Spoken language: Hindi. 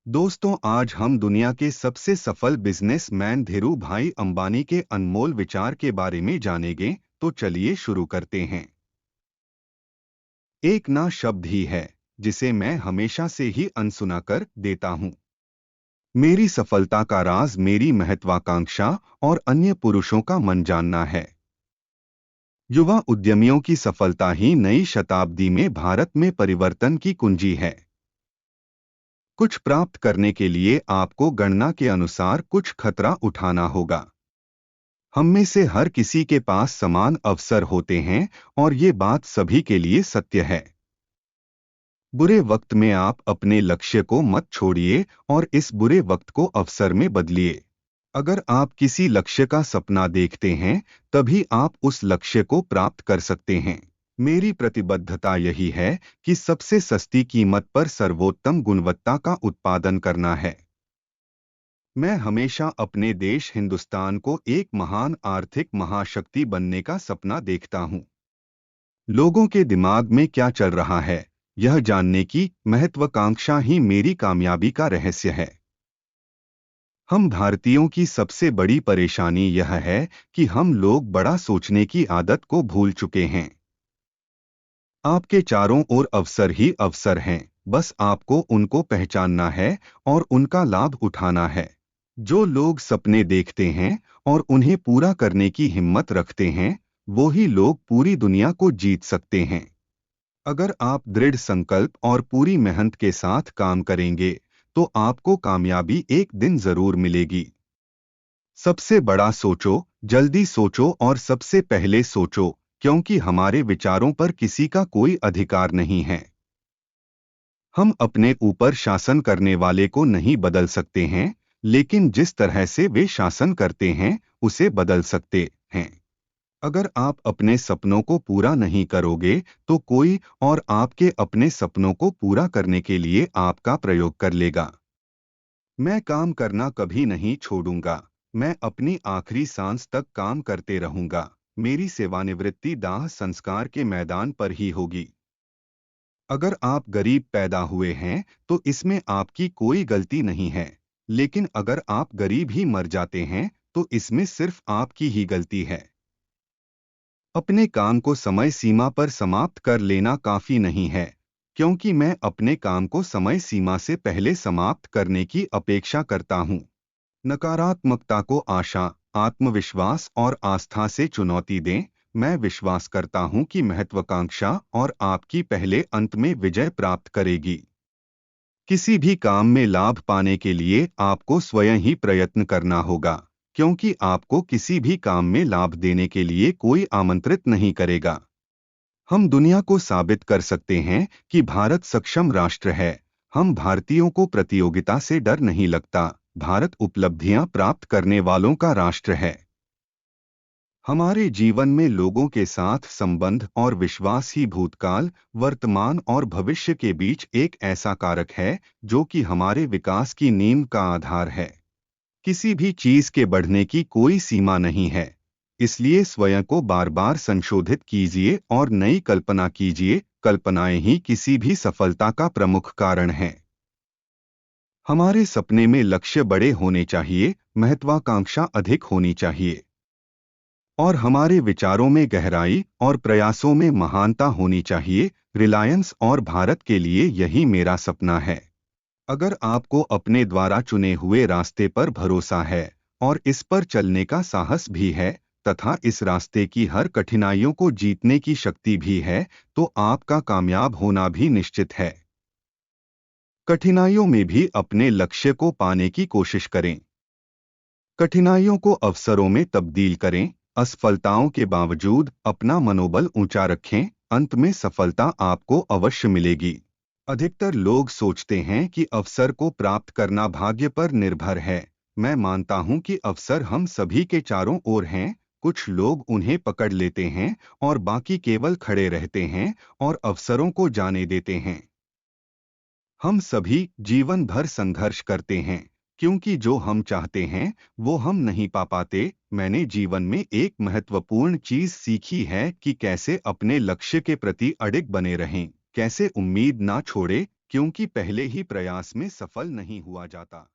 दोस्तों, आज हम दुनिया के सबसे सफल बिजनेसमैन धीरू भाई अंबानी के अनमोल विचार के बारे में जानेंगे। तो चलिए शुरू करते हैं। एक ना शब्द ही है जिसे मैं हमेशा से ही अनसुना कर देता हूं। मेरी सफलता का राज मेरी महत्वाकांक्षा और अन्य पुरुषों का मन जानना है। युवा उद्यमियों की सफलता ही नई शताब्दी में भारत में परिवर्तन की कुंजी है। कुछ प्राप्त करने के लिए आपको गणना के अनुसार कुछ खतरा उठाना होगा। हम में से हर किसी के पास समान अवसर होते हैं और ये बात सभी के लिए सत्य है। बुरे वक्त में आप अपने लक्ष्य को मत छोड़िए और इस बुरे वक्त को अवसर में बदलिए। अगर आप किसी लक्ष्य का सपना देखते हैं, तभी आप उस लक्ष्य को प्राप्त कर सकते हैं। मेरी प्रतिबद्धता यही है कि सबसे सस्ती कीमत पर सर्वोत्तम गुणवत्ता का उत्पादन करना है। मैं हमेशा अपने देश हिंदुस्तान को एक महान आर्थिक महाशक्ति बनने का सपना देखता हूं। लोगों के दिमाग में क्या चल रहा है, यह जानने की महत्वाकांक्षा ही मेरी कामयाबी का रहस्य है। हम भारतीयों की सबसे बड़ी परेशानी यह है कि हम लोग बड़ा सोचने की आदत को भूल चुके हैं। आपके चारों ओर अवसर ही अवसर हैं, बस आपको उनको पहचानना है और उनका लाभ उठाना है। जो लोग सपने देखते हैं और उन्हें पूरा करने की हिम्मत रखते हैं, वो ही लोग पूरी दुनिया को जीत सकते हैं। अगर आप दृढ़ संकल्प और पूरी मेहनत के साथ काम करेंगे, तो आपको कामयाबी एक दिन जरूर मिलेगी। सबसे बड़ा सोचो, जल्दी सोचो और सबसे पहले सोचो, क्योंकि हमारे विचारों पर किसी का कोई अधिकार नहीं है। हम अपने ऊपर शासन करने वाले को नहीं बदल सकते हैं, लेकिन जिस तरह से वे शासन करते हैं, उसे बदल सकते हैं। अगर आप अपने सपनों को पूरा नहीं करोगे, तो कोई और आपके अपने सपनों को पूरा करने के लिए आपका प्रयोग कर लेगा। मैं काम करना कभी नहीं छोड़ूंगा। मैं अपनी आखिरी सांस तक काम करते रहूंगा। मेरी सेवानिवृत्ति दाह संस्कार के मैदान पर ही होगी। अगर आप गरीब पैदा हुए हैं, तो इसमें आपकी कोई गलती नहीं है। लेकिन अगर आप गरीब ही मर जाते हैं, तो इसमें सिर्फ आपकी ही गलती है। अपने काम को समय सीमा पर समाप्त कर लेना काफी नहीं है, क्योंकि मैं अपने काम को समय सीमा से पहले समाप्त करने की अपेक्षा करता हूँ। नकारात्मकता को आशा, आत्मविश्वास और आस्था से चुनौती दें। मैं विश्वास करता हूं कि महत्वाकांक्षा और आपकी पहले अंत में विजय प्राप्त करेगी। किसी भी काम में लाभ पाने के लिए आपको स्वयं ही प्रयत्न करना होगा, क्योंकि आपको किसी भी काम में लाभ देने के लिए कोई आमंत्रित नहीं करेगा। हम दुनिया को साबित कर सकते हैं कि भारत सक्षम राष्ट्र है। हम भारतीयों को प्रतियोगिता से डर नहीं लगता। भारत उपलब्धियां प्राप्त करने वालों का राष्ट्र है। हमारे जीवन में लोगों के साथ संबंध और विश्वास ही भूतकाल, वर्तमान और भविष्य के बीच एक ऐसा कारक है जो कि हमारे विकास की नींव का आधार है। किसी भी चीज के बढ़ने की कोई सीमा नहीं है, इसलिए स्वयं को बार बार संशोधित कीजिए और नई कल्पना कीजिए। कल्पनाएं ही किसी भी सफलता का प्रमुख कारण हैं। हमारे सपने में लक्ष्य बड़े होने चाहिए, महत्वाकांक्षा अधिक होनी चाहिए और हमारे विचारों में गहराई और प्रयासों में महानता होनी चाहिए। रिलायंस और भारत के लिए यही मेरा सपना है। अगर आपको अपने द्वारा चुने हुए रास्ते पर भरोसा है और इस पर चलने का साहस भी है, तथा इस रास्ते की हर कठिनाइयों को जीतने की शक्ति भी है, तो आपका कामयाब होना भी निश्चित है। कठिनाइयों में भी अपने लक्ष्य को पाने की कोशिश करें। कठिनाइयों को अवसरों में तब्दील करें। असफलताओं के बावजूद अपना मनोबल ऊंचा रखें। अंत में सफलता आपको अवश्य मिलेगी। अधिकतर लोग सोचते हैं कि अवसर को प्राप्त करना भाग्य पर निर्भर है। मैं मानता हूं कि अवसर हम सभी के चारों ओर हैं। कुछ लोग उन्हें पकड़ लेते हैं और बाकी केवल खड़े रहते हैं और अवसरों को जाने देते हैं। हम सभी जीवन भर संघर्ष करते हैं, क्योंकि जो हम चाहते हैं वो हम नहीं पा पाते। मैंने जीवन में एक महत्वपूर्ण चीज सीखी है कि कैसे अपने लक्ष्य के प्रति अडिग बने रहें, कैसे उम्मीद ना छोड़े, क्योंकि पहले ही प्रयास में सफल नहीं हुआ जाता।